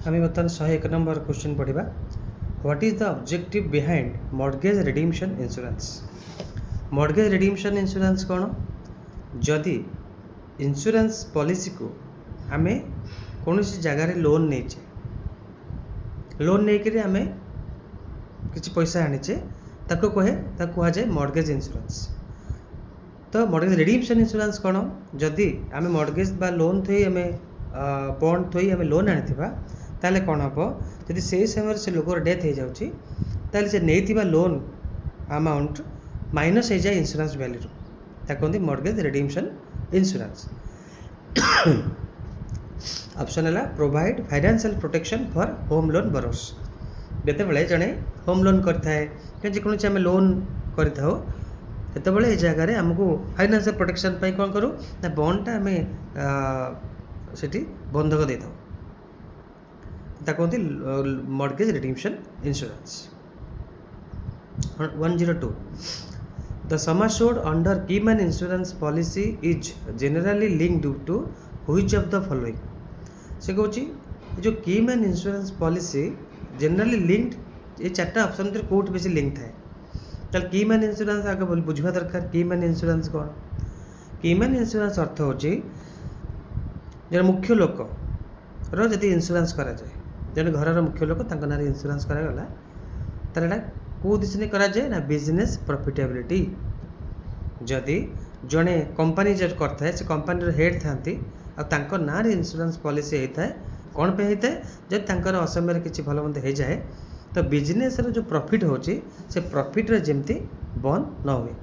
आम बर्तमान 101 number question पढ़ा। What is the objective behind mortgage redemption insurance. Mortgage redemption insurance कौन? जदि इंश्योरेंस पॉलिसी को आम कौन जगार लोन नहीं लोन नहीं आम कि पैसा आनीचे ताको कह जाए मॉर्गेज इंश्योरेंस। तो मॉर्गेज रिडीम्पशन इंश्योरेंस कौन? जदि आम मॉर्गेज बा लोन थी आम बॉन्ड थी आम लोन आनी ताले कौन हम जदि से समय से लोकर डेथ हो जाऊँगी ताले से नहीं लोन अमाउंट माइनस हो जाए इंश्योरेंस वैल्यू कहते मॉर्गेज रिडीम्पशन इंश्योरेंस। ऑप्शन है provide financial protection for home loan borrowers. जिते जड़े होम लोन करें जेकोसी आम लोन करते जगार आमको फाइनेंशियल प्रोटेक्शन कौन करूँ ना बॉन्डटा आम से बंधक दे था कहते mortgage redemption insurance. 102 the sum assured under Keyman insurance policy is generally linked to which of the following। से कहूँ जो Keyman insurance policy generally linked ये चार्टा ऑप्शन भितर कौट बेसी लिंक थाए ताल Keyman insurance आगे बुझा दरकार। Keyman insurance कौन? Keyman insurance अर्थ हो जो मुख्य लोक रदि इंश्योरेंस करा जाए जन घर मुख्य लोक ना इंश्योरेंस करागला ताला कौ दिशा करा जाए ना बिजनेस प्रॉफिटेबिलिटी। जदि जड़े कंपनी जो करता से कंपनी हेड था ना इंश्योरेंस पॉलिसी होता है कौन पे होता है जब असमय किसी भल मंद हो जाए तो बिजनेस जो प्रॉफिट होची से प्रॉफिट रे जेमती बंद न हुए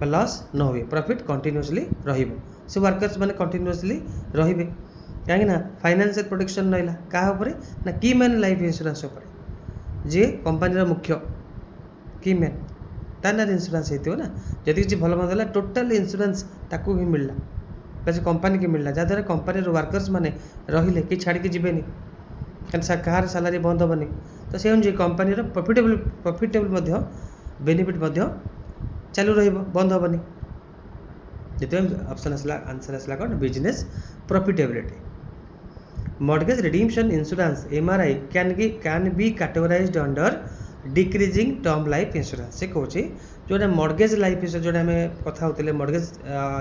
लॉस न हुए प्रॉफिट कंटिन्यूअसली रहिबो से वर्कर्स माने कंटिन्यूअसली रहिबे कहीं फाइनेंशियल प्रोटेक्शन रहा क्या ना कीमैन लाइफ इंश्योरेंस जे कंपनी मुख्य कीमैन तार ना इंश्योरेंस होती ना जदि किसी भल मंद है टोटाल इंश्योरेंस ताकू ही मिलला बस कंपनी की मिलला जहाँद्वारा कंपनी वर्कर्स माने रहिले कि छाड़ी जीवेनि कहाँ सालारी बंद हेनी तो से अनुसार कंपनी प्रॉफिटेबल बेनिफिट चालू रंद हेनी जिते ऑप्शन आसला आंसर आसला कौन business profitability. Mortgage redemption insurance MRI can be categorised under decreasing term life insurance. से कहूँ जो मॉर्गेज लाइफ इंश्योरेंस जो आम कथा होते मॉर्गेज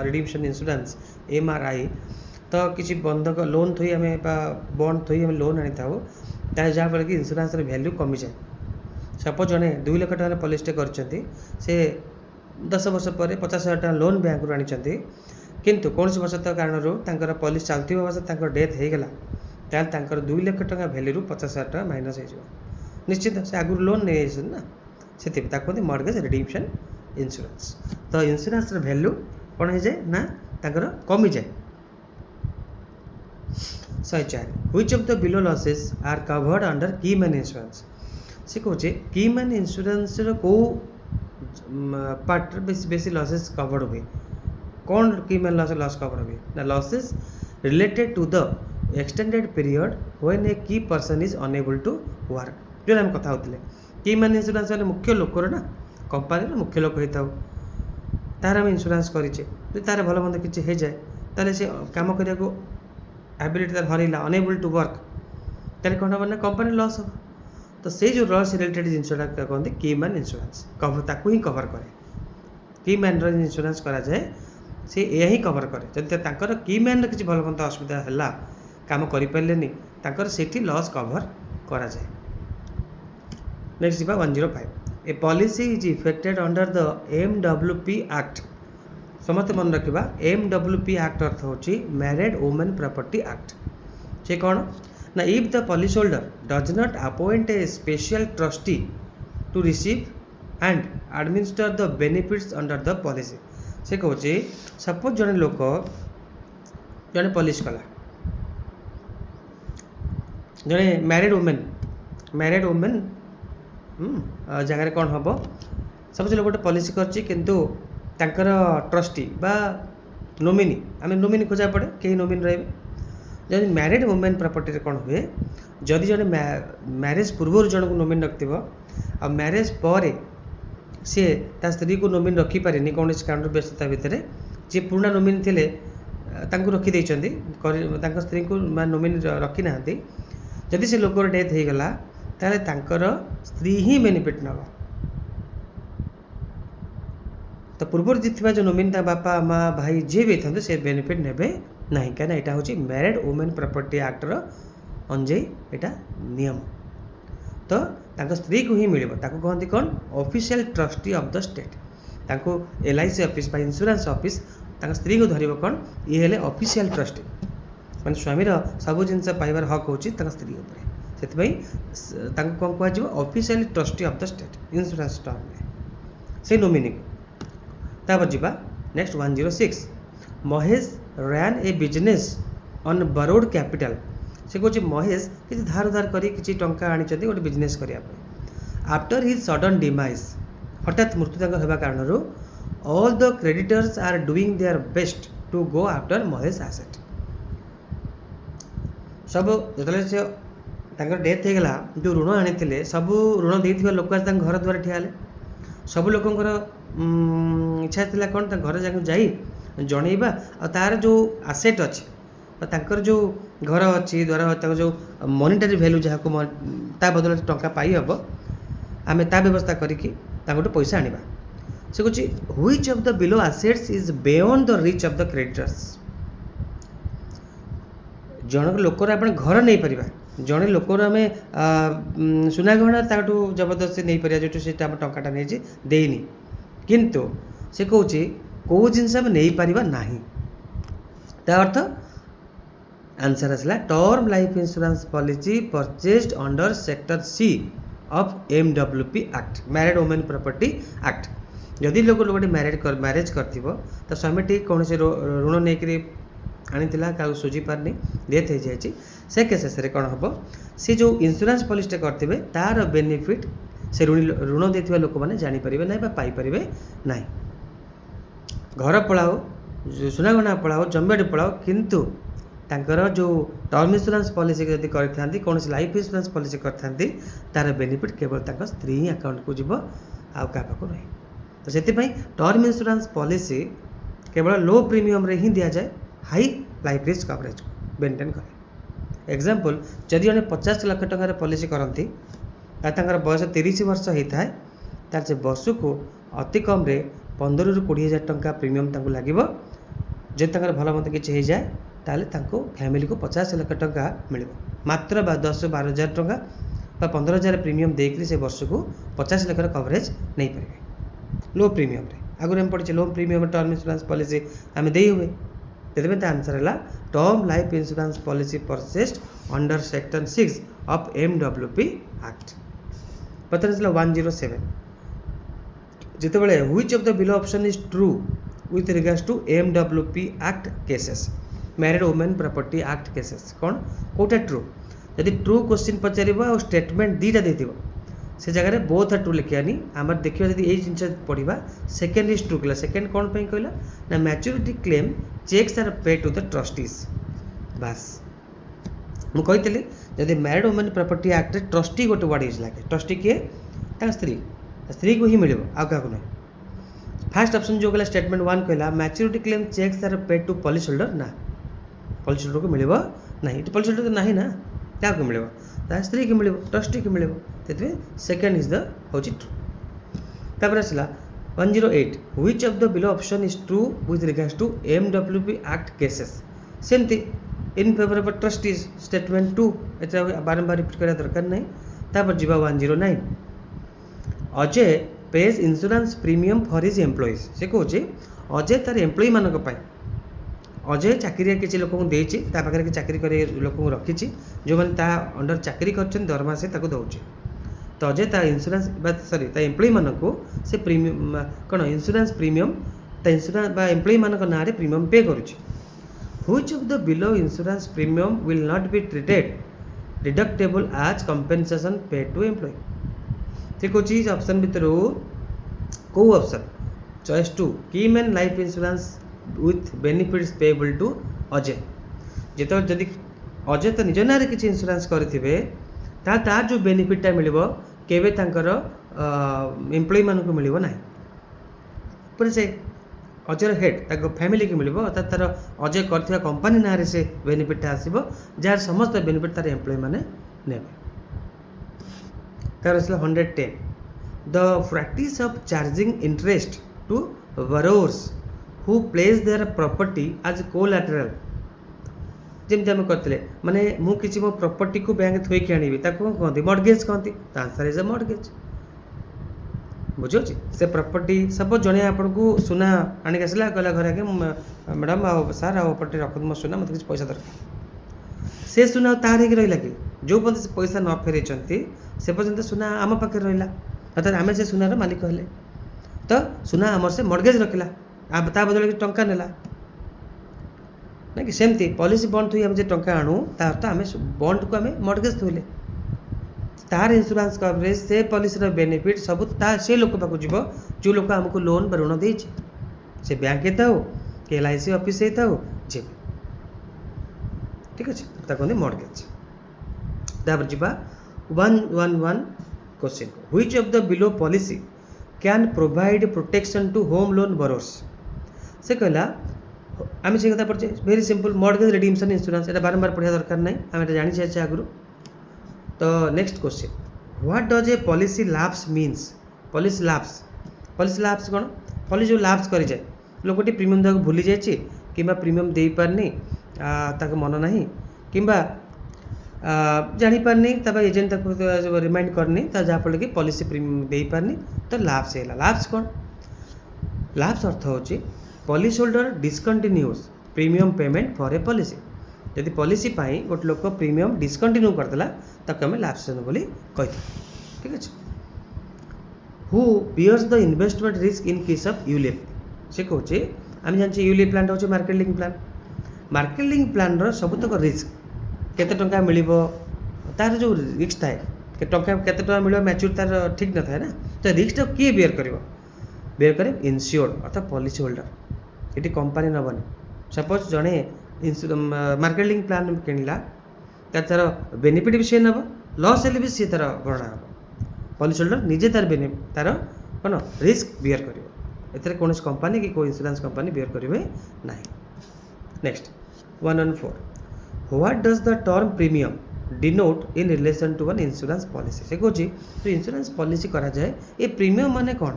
रिडीम्पशन इंश्योरेंस MRI तो किसी बंधक लोन थी आम बॉन्ड थी आम लोन आनी था जहाँफल कि इंश्योरेंस वैल्यू कमी जाए। सपोज जड़े 2 लाख टकर पॉलिसी कर 10 वर्ष पर 50,000 टका लोन बैंक आनी किंतु कौन वशत कारण पॉलिसी चलती अवस्था डेथ हो गला ताल 2 लाख टका वैल्यू 50,000 टका माइनस हो निश्चित से आगुरी लोन नहीं ना से कहते मॉर्गेज रिडीम्पशन इंश्योरेंस। तो इंश्योरेंस वैल्यू कौन हो जाए ना कमी जाए। 104 which of the below losses are covered under keyman insurance. से कहूँ कीमैन इंश्योरेंस को पार्ट बेसी लॉसेस कवर्ड हुए कौन कीमैन लॉस कवर हुए ना losses related to the extended period when a key person is unable to work जो आम कथा होते कीमैन इंश्योरेंस वाले मुख्य लोकर ना कंपनी मुख्य लोक होता तार आम इंश्योरेंस करें तार भल मंद किसी हो जाए ताले से काम करने को एबिलिटी तार हरला अनेबल टू वर्क ताले कौन हम ना कंपनी लॉस हम तो से जो लॉस रिलेटेड जिनसा कहते कीमैन इंश्योरेंस ताकू ही कवर करे कीमैन इंश्योरेंस करा जाए से यही कवर करे जब कीमैन किसी भल मंद असुविधा है काम करें से लॉस कवर करा जाए। Next 105 A policy is affected under the MWP act. समस्त मन रखा MWP एक्ट अर्थ हो मैरिड वुमेन प्रॉपर्टी एक्ट। से कौन ना if the policy holder does not appoint a special trustee to receive and administer the benefits under the policy. से कहूँ suppose जड़े लोक जड़े पॉलिसी कला जड़े मैरिड वुमेन जगार कौन हम सब लोग गोटे पॉलिसी किंतु तांकर ट्रस्टी बा नोमिनी आम नोमिनी खोजा पड़े कहीं नोमिनी रहे जब मैरिड वुमेन प्रॉपर्टी कौन हुए जदि जड़े मैरेज पूर्व जन को नोमिनी रखिव आ मैरेज पर सी ता स्त्री को नोमिनी रखिपारे कौन कारण व्यस्तता भितर जी पुराना नोमिनी थे रखीदे स्त्री को नोमिनी रखी ना जदि से लोकर डेथ हो गला ताले तांकर स्त्री ही बेनिफिट नब। तो पूर्व जी जो नोमिनी बापा माँ भाई जी भी था से बेनिफिट नेबे नहीं कहीं यहाँ हूँ married women property actor Anjay यहाँ नियम। तो तांको स्त्री को ही मिल कहते कौन official trustee of the state तांको LIC ऑफिस बा इंश्योरेंस ऑफिस स्त्री को धरब कौन ये हेले ऑफिशियल ट्रस्टी माने स्वामीर सब जिनस पाइबार हक होची स्त्री उपर से कौन कह official trustee of the state insurance term से नोमिनी को। तापर जीवा next 106 Mahesh ran a business on borrowed capital से कहे महेश कि धार उधार कर टंका आनी गोटे बिजनेस करने आफ्टर हिज सडन डिमाइज हठात मृत्यु होगा कारण all the creditors are doing their best to go after Mahesh asset सब जो डेथ होगा जो ऋण आनी सब ऋण देथिबा लोक घर द्वारा ठिया सब लोकंकर इच्छा थी कौन घर जाके जनइबा और तार जो आसेट अच्छे तांकर जो घर अच्छी द्वारा जो मॉनिटरी वैल्यू जहाँ को ता बदल टंका पाई हम आम ता व्यवस्था करके पैसा आनिबा से कह which of the below assets is beyond the reach of the creditors जनक लोकर आप घर नहीं पारिबा जड़े लोकर आम सुना गहना ताकू जबरदस्ती नहीं पार जो से टंकाटा नहीं देनी किंतु से कौच कौ जिनस आम नहीं पारिबा नहीं ता अर्थ आंसर आसला term life insurance policy purchased under sector C of MWP act married women property act जदि लोक गोटे मैरेज कर स्वामी ठीक कौन से ऋण नहीं आनी क्या सुझी पारनी डेथ हो जाए से केसेस कौन हम से जो इंश्योरेंस पॉलिसी करते तार बेनिफिट से ऋण देथिबा लोक मैंने जानीपर ना पाइपर ना घर पढ़ाओ सुनागहना पढ़ाओ जमीबाड़ी पढ़ाओ किंतु तांकर जो टर्म इंश्योरेंस पॉलिसी जब करते कौन लाइफ इंश्योरेंस पॉलिसी करते तार बेनिफिट केवल स्त्री ही अकाउंट को जीव आउ क्या पाक रही। तो से टर्म इंश्योरेंस पॉलिसी केवल लो प्रीमियम रे ही दि जाए हाई लाइफ रिस्क कवरेज को मेंटेन करे। एग्जांपल जदि जन 50 लाख टंकार पॉलिसी करती बयस 30 वर्ष होता है तार से वर्ष को अति कम 15 ରୁ 20 हज़ार टंका प्रीमियम लगे जो भल मत किसी हो जाए ताले तांको फैमिली को 50 लाख टंका मिल मात्र 10-12 हज़ार टंका 15 हज़ार प्रीमियम देकर से वर्ष को 50 लाख कवरेज नहीं पारे लो प्रीमियम आगुरी आम पढ़े लो प्रीमियम टर्म इंश्योरेंस पॉलिसी आम दे हुए तेज आंसर है term life insurance policy purchased under sector 6 of MWP act. पता 107 जितेबाला which of the below option is true with regards to MWP act cases married women property act cases कौन कौटा true जदि ट्रू क्वेश्चन पचार और statement दीटा दे से जगह both are true लिखानी आम देखा जब ये जिन पढ़ा सेकेंड इज ट्रू कहला सेकेंड कौन पे कहला ना मैच्योरिटी क्लेम चेक्स आर पे टू द ट्रस्टीज बास मुझे जब married women property act trustee गोटे वर्ड यूज लगे ट्रस्टी किए स्त्री को ही मिल आउ क्या ना फास्ट ऑप्शन जो कहला स्टेटमेंट 1 कहला मैच्योरिटी क्लेम चेक्स आर पे टू पॉलिसी होल्डर ना पॉलिसी होल्डर को मिल ना ये पॉलिसी होल्डर तो नहीं ना क्या को मिल स्त्री को मिल ट्रस्टी को मिल सेकेंड इज द हूँ ट्रू। तापर आसला 108 which of the below option is true with regards to MWP act cases सेमती in favour of trustees statement 2 ये बारंबार रिपीट करा दरकार नहीं। तापर जीवा 109 Ajay page insurance premium for his employees से कहे अजय तार एम्प्लॉई मानक अजय चाकरी किसी लोक पाखे चाकरी कर लोक रखी जो मैंने अंडर चाकरी कर दरमा से दौर तो अजय ता इंश्योरेंस सॉरी ता एम्प्लॉई मानक से प्रीमियम कौन इंश्योरेंस प्रीमियम ता इंश्योरेंस एम्प्लॉई मानक ना प्रीमियम पे करुच्ची which of the below insurance premium will not be treated deductible as compensation pay to employee ठीक कौची ऑप्शन भितर कौ option choice 2 key man life insurance with benefits payable to Ajay जिते जदि अजय तो निज ना किसी इंश्योरेंस करेंगे तार जो बेनिफिटा मिल केवे एम्प्लॉई मानक मिल ना पूरे से अजयर हेड फैमिली की मिल अर्थात तार अजय कर कंपानी ना से बेनिफिटा आसो जार समस्त बेनिफिट तार एम्प्लॉई मैंने ନେବେ। ତାର ଆସିଲା 110 the practice of charging interest to borrowers who place their property as collateral. ଯେମିତି ଆମେ କରିଥିଲେ ମାନେ ମୁଁ କିଛି ମୋ ପ୍ରପର୍ଟିକୁ ବ୍ୟାଙ୍କ ଥୋଇକି ଆଣିବି ତାକୁ କ'ଣ କହନ୍ତି? ମର୍ଗେଜ୍ କହନ୍ତି। ତା ଆନ୍ସର ଇଜ୍ ଏ ମର୍ଗେଜ୍। ବୁଝିହେଉଛି? ସେ ପ୍ରପର୍ଟି ସପୋଜ ଜଣେ ଆପଣଙ୍କୁ ସୁନା ଆଣିକି ଆସିଲା କହିଲା ଘରେ ଆଜ୍ଞା ମ୍ୟାଡ଼ାମ୍ ଆଉ ସାର୍ ଆଉ ପ୍ରପର୍ଟି ରଖନ୍ତୁ ମୋ ସୁନା, ମୋତେ କିଛି ପଇସା ଦରକାର। ସେ ସୁନା ଆଉ ତାର ହେଇକି ରହିଲା କି? ଯେଉଁ ପର୍ଯ୍ୟନ୍ତ ସେ ପଇସା ନ ଫେରାଇଛନ୍ତି ସେ ପର୍ଯ୍ୟନ୍ତ ସୁନା ଆମ ପାଖରେ ରହିଲା, ଅର୍ଥାତ୍ ଆମେ ସେ ସୁନାର ମାଲିକ ହେଲେ। ତ ସୁନା ଆମର ସେ ମର୍ଗେଜ୍ ରଖିଲା, ତା ବଦଳରେ କିଛି ଟଙ୍କା ନେଲା ନାଇଁ କି? ସେମିତି ପଲିସି ବଣ୍ଡ ଥୋଇ ଆମେ ଯେ ଟଙ୍କା ଆଣୁ ତା ଅର୍ଥ ଆମେ ବଣ୍ଡକୁ ଆମେ ମର୍ଗେଜ୍ ଥୋଇଲେ। ତାର ଇନ୍ସୁରାନ୍ସ କଭରେଜ ସେ ପଲିସିର ବେନିଫିଟ୍ ସବୁ ସେ ଲୋକ ପାଖକୁ ଯିବ ଯେଉଁ ଲୋକ ଆମକୁ ଲୋନ୍ ବା ଋଣ ଦେଇଛି। ସେ ବ୍ୟାଙ୍କ ହେଇଥାଉ କି LIC ଅଫିସ୍ ହେଇଥାଉ ଯେ, ଠିକ୍ ଅଛି? ତାକୁ କୁହନ୍ତି ମର୍ଗେଜ୍। ତାପରେ ଯିବା 111 question which of the below policy can provide protection to home loan borrowers. से कहला आम से कथा पढ़े very simple mortgage redemption insurance, एटा बारंबार पढ़ा दरकार नहीं, आम एटा जानि छे आगु। तो next question what does a policy lapse means. Policy lapse कौन? पॉलिसी जो लैप्स कर जाए लोकटी प्रीमियम देवाक भूली जाए कि प्रीमियम दे पारनी ताको मन नहीं कि जापारनी एजेंट रिमाइंड करनी जहाँफल कि पॉलिसी प्रीमियम दे पारनी तो लैप्स है। लैप्स कौन? लैप्स अर्थ होची policy holder discontinues premium payment for a policy. यदि पॉलिसी पाई गोटे लोक प्रीमियम डिस्कंटिन्यू करदेला ताको आम लैप्सेशन बोली कही। ठीक अच्छे। Who bears the investment risk in case of ULIP. से कहूँ आम जानते यूलिप प्लान हूँ market link plan. Market link plan सबुतक रिस्क केते टंका मिलिबो तार जो रिस्क थाए टंका केते टंका मिलिबो मैच्योर तार ठीक न थाए ना, तो रिस्क किए बियर करिवो? बियर करे इन्श्योर्ड अर्थात पॉलिसी होल्डर। ये कंपनी नबनी। सपोज जड़े मार्केट लिंक प्लान किणला तार बेनिफिट भी सी नब, लॉस हेल्ले भी सी तार भरणा हम। पॉलिसी होल्डर निजे तार तार कौन रिस्क बियर कर कौन कंपनी कि कोई इंश्योरेंस कंपनी बियर करेंगे ना। Next 114 what does the term premium denote in relation to one insurance policy. से कहूँ जो इंश्योरेंस पॉलिसी करा जाए ये प्रीमियम माने कौन?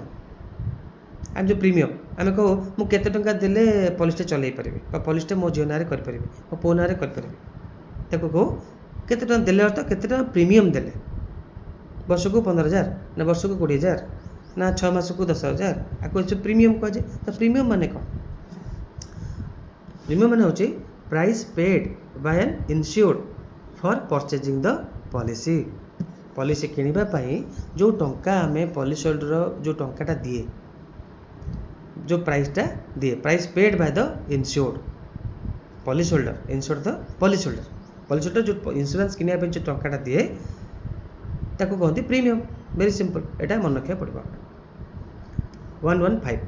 आम जो प्रीमियम आम कहू मुझे टंका देले पॉलिसी चलई पारि पॉलिसी मो झील ना करें मो पो ना करें कहू केते टंका देले अर्थ केते टंका प्रीमियम देले वर्ष को 15,000 ना वर्ष को 20,000 ना 6 मास को 10,000 आपको प्रीमियम कह जाए। तो प्रीमियम माने कौन? प्रीमियम माने होची price paid by an insured for purchasing the policy. Policy किनिबा पाई जो टंका आम पॉलिसी होल्डर जो टंकाटा दिए जो प्राइसटा दिए price paid by the insured policy holder insured the policy holder जो इंश्योरेंस किनिया जो टंकाटा दिए ताको कहते प्रीमियम। वेरी सिंपल एटा मन रखा पड़ो। 115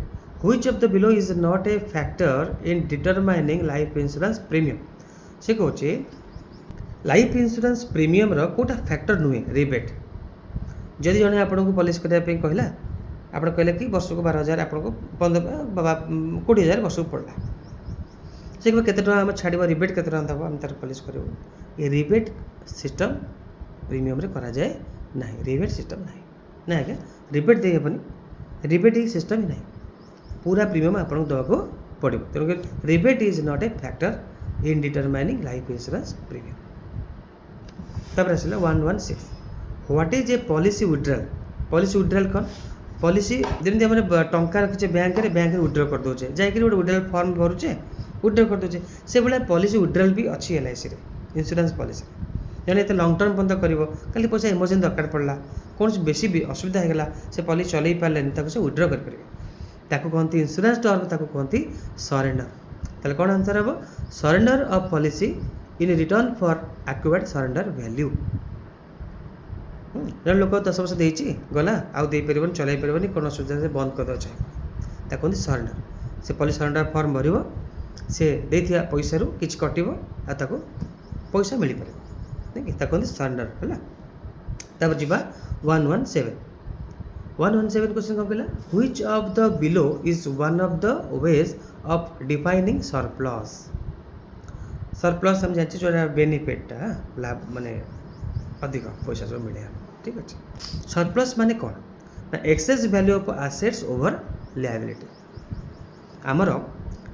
which of the below is not a factor in determining life insurance premium. से कहूँ लाइफ इंश्योरेंस प्रीमियम रो कोटा फैक्टर नुहे रिबेट। जदि जड़े आपको पॉलिसी करने कहला आप कहले कि वर्ष को 12,000 आपको 20,000 वर्ष को पड़ला से केते टका आम छाड़ रिबेट के दब आम तार पॉलिसी कर ये रिबेट सिस्टम प्रीमियम रे करा जाए ना। रिबेट सिस्टम ना आज्ञा रिबेट दे हेबनी रिबेट ही सिस्टम ही ना पूरा प्रीमियम आपको देवाक पड़ो। तेणुक rebate is not a factor in determining life insurance premium. तब आसला 116 what is a policy withdrawal. Policy withdrawal कौन? पॉलिसी जमी आम टंका रखीचे बैंक में विड्रॉ कर दौचे जाकि गोटे विड्रॉल फॉर्म भरुचे विड्रॉ कर दौचे से भाया पॉलिसी विड्रॉल भी अच्छी LIC रे इंश्योरेंस पॉलिसी जड़े ये लंग टर्म पर्यटन कर खाली पैसा इमरजेंसी दरकार पड़ा कौन बेसी भी असुविधा होगा से पॉलिसी चलई पारे से विड्रॉ करेंगे कहते इंश्योरेंस टर्म कहते सरेंडर। ताले कौन आंसर हम? Surrender of policy in return for acquired surrender value. जन लोक 10 वर्ष देती गला आउ दे पारन चल पारन कौन असुविधा से बंद कर चाहे कहते सरेंडर। से पॉलिसी सरेंडर फॉर्म भर से देथिया पैसा रु किछ कटिवो आ ताको पैसा मिल पारे नहीं कहते सरेंडर है। तब जी 117 क्वेश्चन कौन कहला which of the below is one of the ways of defining surplus. Surplus हम जानते जो बेनिफिट लाभ माने अधिक पैसा सब मिले ठीक अच्छे। सरप्लस माने कौन ना excess value of assets over liability आमर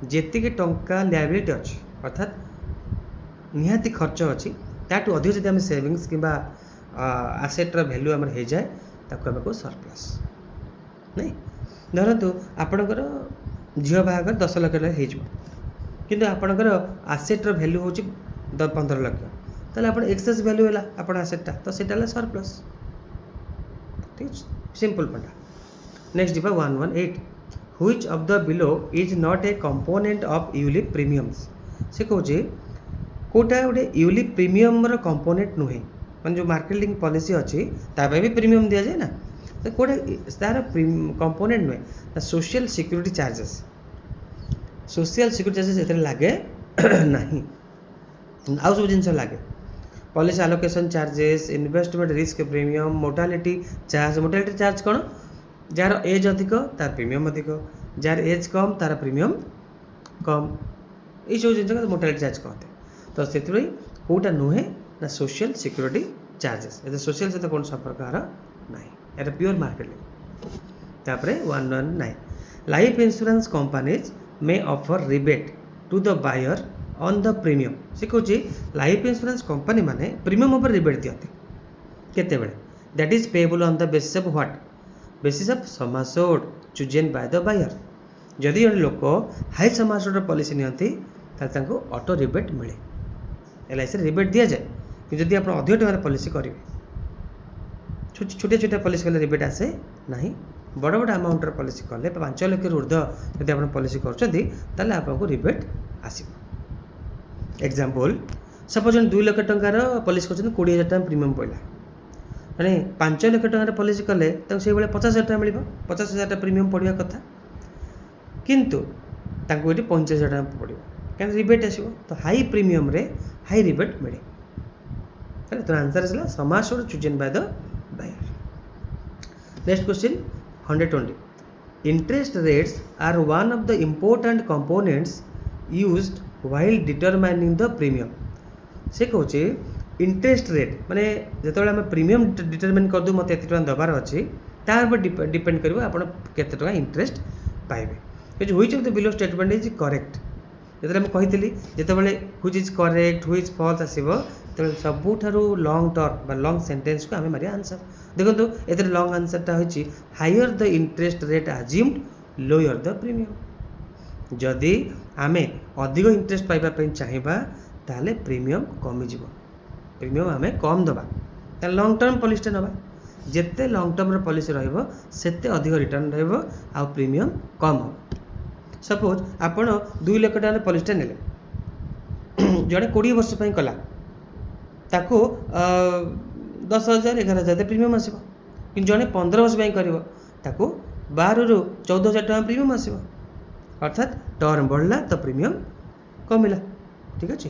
जेतिक टंका लायबिलिटी अच्छी अर्थात निहाती खर्च अच्छी ताठू अधिक जब आम सेविंग्स कि आसेट्र भैल्यू आम हो जाए ताको आम कहू सरप्लस नहीं धरतु आपणकर झील बाहागर 10 लाख हो आपणकर आसेट्र भैल्यू हूँ 15 लाख ताले आप एक्सेस वैल्यू है आप आसेटा तो सीटा सरप्लस ठीक सिंपल पंडा। नेक्स्ट जीवा 118 which of the below is not A component of ULIP premiums से कहूँ कोटा गोटे यूलिप प्रीमियम कंपोनेंट नुहे मैंने जो मार्केट लिंक पॉलिसी अच्छी तापाई भी प्रीमियम दि जाए ना तो कोटा तार कंपोनेंट नुहे social security charges social security charges ए लगे नहीं आउ सब जिन लगे policy allocation charges investment risk premium mortality charge कौन जार एज अधिक तार प्रीमियम अधिक जार एज कम तार प्रीमियम कम ये सब जिन मोर्टालिटी चार्ज कहते तो से कौटा नुहे ना सोशल सिक्यूरिटी चार्जेस ये सोशल सहित कौन संपर्क ना ये प्योर मार्केट तापर 119 life insurance companies may offer rebate to the buyer on the premium से कहूँ लाइफ इंश्योरेंस कंपनी माने प्रीमियम उपर रिबेट दिखती केते that is payable on the basis of what basis of sum assured chosen by the buyer जदि जन लोक high sum assured policy नियंती ताको ऑटो रिबेट मिले एलआईसी रिबेट दि जाए कि जदि आप अधिक टकर पॉलिसी करेंगे छोटे छोटे पॉलिसी कले रिबेट आसे ना बड़ बड़ अमाउंटर पॉलिसी कले 5 लाख ऊर्ध्व जब आप पॉलिसी कर आपको रिबेट आसो एग्जाम्पल सपोज 2 लाख टंकार पॉलिसी कर 20,000 टका प्रीमियम पड़ा मैंने 5 लाख टकर पॉलिसी कले तो से 50,000 टका मिल 50,000 टका प्रीमियम पड़ा कथा किंतु तांको ये 50,000 टका पड़ो क्या रिबेट आसो तो हाई प्रीमियम रे हाई रिबेट मिले तो आंसर है समास chosen by the buyer. Next question 120 interest rates are one of the important components used while determining the premium से कहूँ इंटरेस्ट रेट माने जो आम प्रीमियम डिटरमाइन करदू मत एत दबार अच्छी तार डिपेंड कर आप इंटरेस्ट पाइबे which of the below statement is correct जो आम कही जो which is correct which false आसो तो सबुठारु लॉन्ग टर्म लॉन्ग सेंटेंस को आम मारिया आंसर देखो ये लॉन्ग आंसरटा हो higher the interest rate assumed lower the premium जदि आम अधिक इंटरेस्ट पाइबा चाहिए ताले प्रीमियम कमिज प्रीमियम आम कम दबा लॉन्ग टर्म पॉलिसी नवा जिते लॉन्ग टर्म पॉलिसी रते अधिक रिटर्न रहा प्रीमियम कम हो सपोज आपण 2 लाख टका पॉलिसीटा नेले जड़े 20 वर्ष कला ताको 10,000 11,000 प्रीमियम आसो कि जड़े 15 वर्ष कर 12 ରୁ 14,000 टका प्रीमियम आसो अर्थात टर्म बढ़ला तो प्रीमियम कमिला ठीक अच्छे।